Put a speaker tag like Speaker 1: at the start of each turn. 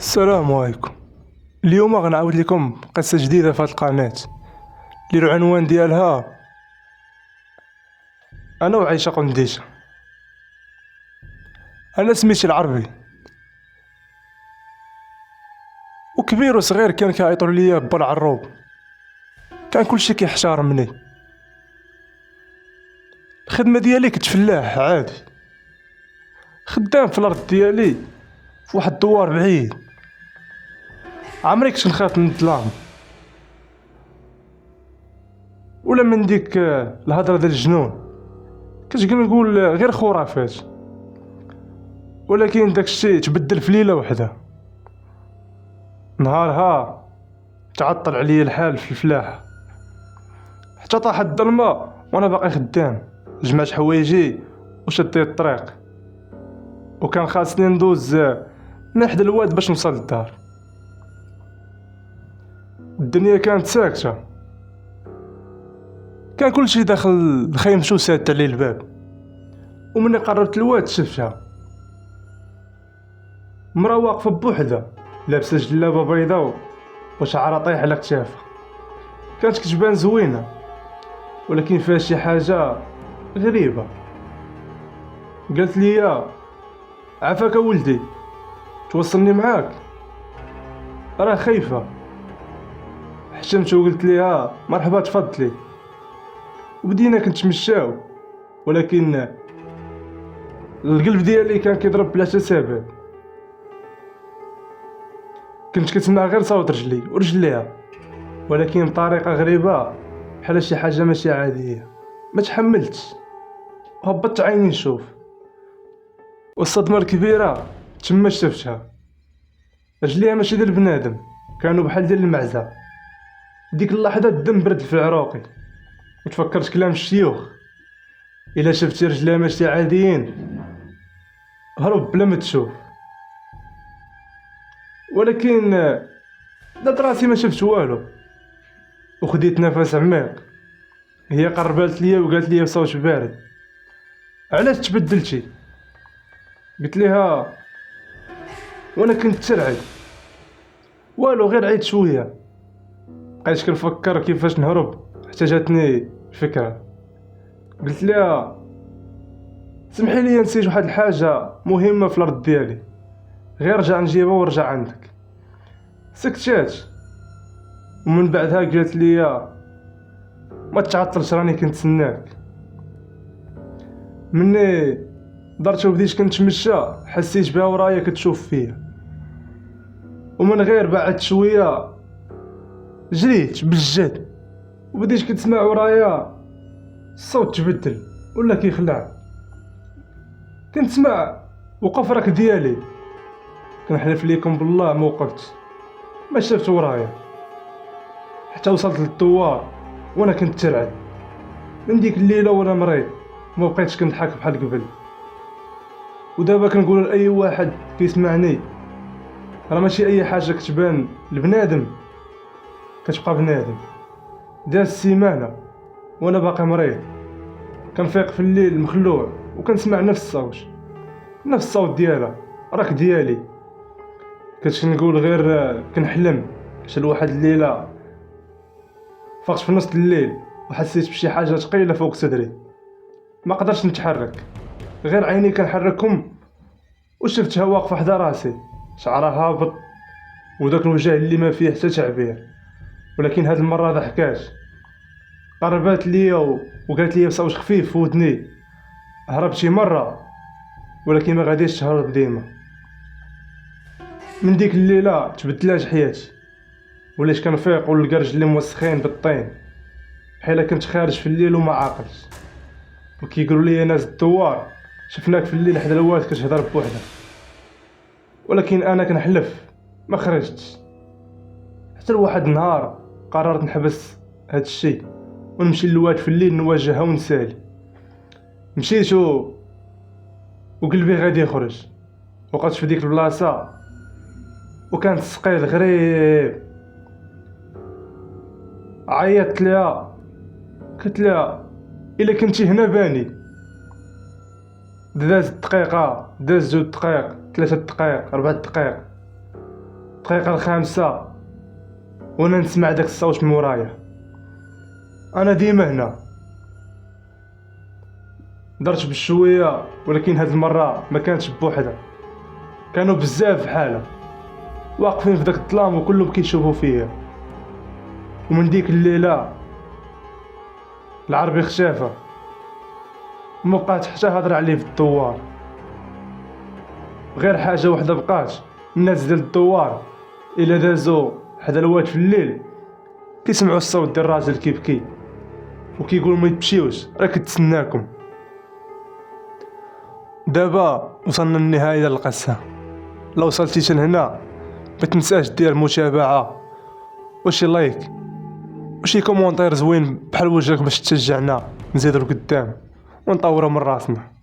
Speaker 1: السلام عليكم. اليوم غنعاود لكم قصة جديدة في هاد القناة اللي العنوان ديالها أنا وعيشة قنديشة. أنا سميتي العربي، وكبير وصغير كان كيعيطوا ليا با العروب. كان كلشي كيحتارمني. الخدمة ديالي كنت فلاح عادي، خدام في الأرض ديالي في واحد الدوار بعيد. عمري كنت نخاف من الظلام ولا من ديك الهضرة ديال الجنون. كنت نقول غير خرافات، ولكن داكشي تبدل في ليلة وحدة. نهارها تعطل عليا الحال في الفلاحة، حتى طاحت الظلمة وانا باقي خدام. جمعت حوايجي وشديت الطريق، وكان خاصني ندوز من حدا الواد باش نوصل للدار. الدنيا كانت ساكتة، كان كلشي داخل الخيمشو ساد عليه الباب. ومني قربت الواد شفتها مرا واقفة بوحدها، لابسة جلابة بيضا وشعرها طايح على كتافها. كانت كتبان زوينة، ولكن فيها شي حاجة غريبة. قالت لي عافاك ولدي، توصلني معاك، راه خايفة. حشمت وقلت ليها مرحبا تفضلي، وبدينا كنتمشاو. ولكن القلب ديالي كان كيضرب بلا سبب. كنت كتسمع غير صوت رجلي ورجليها، ولكن بطريقة غريبة، بحال شي حاجة ماشي عادية. ما تحملتش، هبطت عيني نشوف، والصدمة الكبيرة تما شفتها. رجليها ماشي ديال بنادم، كانوا بحال ديال المعزة. ديك اللحظة الدم برد في عروقي، وتفكرت كلام الشيوخ: إلا شفتي رجليها ماشي عاديين هرب بلا ما تشوف. ولكن دات راسي ما شفت والو، وخديت نفس عميق. هي قربت ليا وقالت لي بصوت بارد: علاش تبدلتي؟ قلت لها وانا كنت ترعد والو، غير عيد شويه. بقيت كنفكر كيفاش نهرب حتى جاتني الفكره. قلت لها سمحي لي نسيت واحد الحاجه مهمه في الارض ديالي، غير رجع نجيبها ورجع عندك. سكتات، ومن بعدها قالت لي ما تعطلش راني كنتسناك. مني درت وبديت كنتمشى حسيت بها ورايا كتشوف فيا، ومن غير بعد شويه جريت بالجد، وبديت كنسمع ورايا الصوت تبدل ولا كيخلع. كنسمع وقف راك ديالي، كنحلف ليكم بالله ما وقفت، ما شفت ورايا حتى وصلت للدوار وانا كنت ترعد. من ديك الليله وانا مريض، ما بقيتش كنضحك بحال قبل. ودابا كنقول لاي واحد كيسمعني: راه ماشي اي حاجه كتبان لبنادم كتبقى بنادم. داز سيمانه وانا باقي مريض، كنفيق في الليل مخلوع وكنسمع نفس الصوت ديالها: راك ديالي. كنت نقول غير كنحلم. حتى لواحد الليله فقت في نص الليل وحسيت بشي حاجه ثقيله فوق صدري، ما قدرتش نتحرك، غير عيني كنحركهم وشفتها واقفه حدا راسي، شعرها هابط وداك الوجه اللي ما فيه حتى تعبير. ولكن هاد المره ضحكات، قربت ليا وقالت لي بصوت خفيف في ودني: هربتي مره ولكن ما غاديش تهرب ديما. من ديك الليله تبدلات حياتي، وليت كنفيق ونلقى رجلي موسخين بالطين بحال كنت خارج في الليل وما عاقلش. وكيقولوا لي ناس الدوار: شفناك في الليل حدا الواد كتهضر بوحدك. ولكن انا كنحلف ما خرجتش. حتى لواحد النهار قررت نحبس هاد الشيء ونمشي للواد في الليل نواجهها ونسالي. مشيت وقلبي غادي يخرج. وقفت في ديك البلاصه وكانت السقيل غريب. عيطت لها قلت لها: الا كنتي هنا باني. داز دقيقه، داز 2 دقائق، 3 دقائق، 4 دقائق، الدقيقة الخامسة وانا نسمع داك الصوت من ورايا. انا ديما هنا. درت بشوية ولكن هاد المرة ما كانتش بوحدها، كانوا بزاف بحالها واقفين في داك الظلام وكلهم كيشوفوا فيا. ومن ديك الليلة العربي اختفى وما بقات حتى هضره عليه في الدوار. غير حاجة وحدة بقات، الناس ديال الدوار الا دازو حدا الواد في الليل كيسمعوا الصوت ديال الراجل كيبكي وكيقول ما تمشيوش راه كتسناكم. دابا وصلنا للنهاية ديال القصة. لو وصلتي لهنا ما تنساش دير متابعة وشي لايك وشي كومونتير زوين بحال وجهك باش تشجعنا نزيدو لقدام ونطورو من راسنا.